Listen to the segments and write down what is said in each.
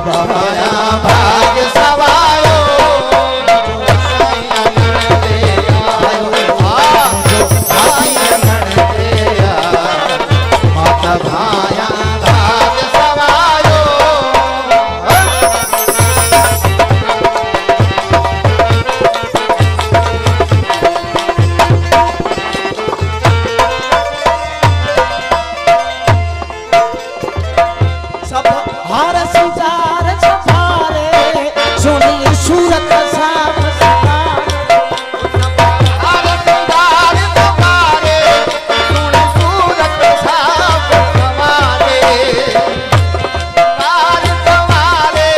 भाया भाग सवायो माता भाया भाग सवायो सब हार सिंगार छपारे सुनी सूरत साफ हार सिंगार तुम्हारे सुन सूरत साफ सवारे हार तुम्हारे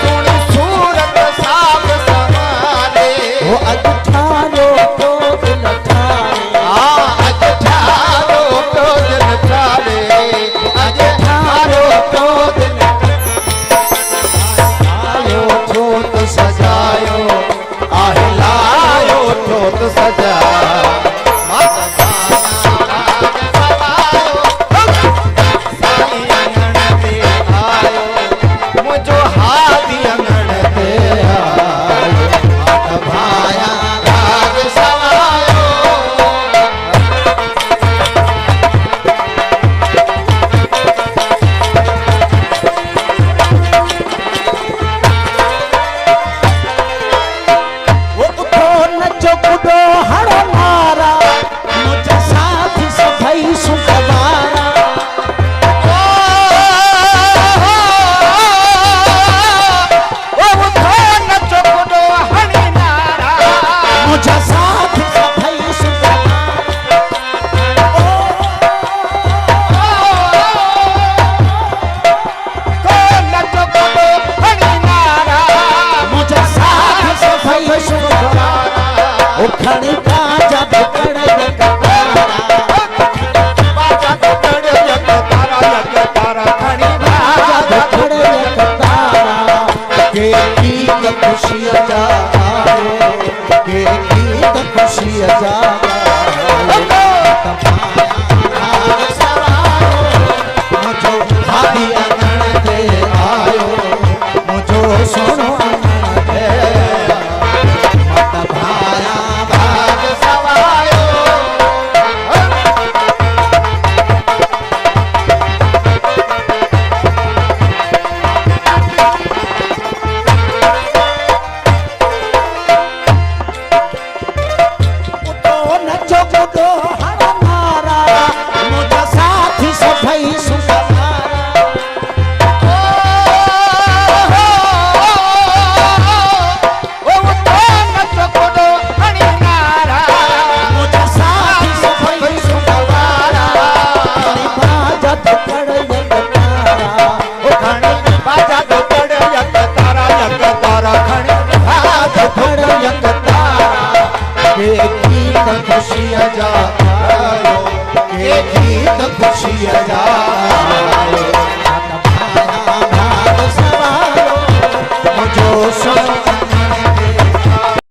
सुन सूरत साफ सवारे वो अठारो तो दिल ठारे आज ठारो तो दिल ठारे आज ठारो तो दिल आयो ठोत सजायो आहिलायो ठोत सजा माता भाया सवायो साई अंगण ते आयो मुझो हाथी अंगण ते आयो माता भाया भाग सवायो वो उठो नचो कुडो हड़ो मारा मुझे साथ सफाई सुखवारा मुझे साथ सफाई मुझे साथ सफाई सुखवारा उखड़ी बाजा पकड़ कतारा बाजा पकड़ कतारा के गीत खुशी जाओ के गीत खुशी जाओ मुझो भाभी अंगण ते आयो मुझो सुनो अंगण ते माता भाया भाग सवायो उठो नचो कुदो हर मारा मुझे साथी सफाई सुखवारा मुझे साथी सफाई सुखवारा बाजा पकड़ कतारा बाजा तो पड़ यक तारा खड़ी हाथ पकड़ कतारा के गीत खुशी जाओ के गीत खुशी जाओ भाया भाग सवारो मुझो सुन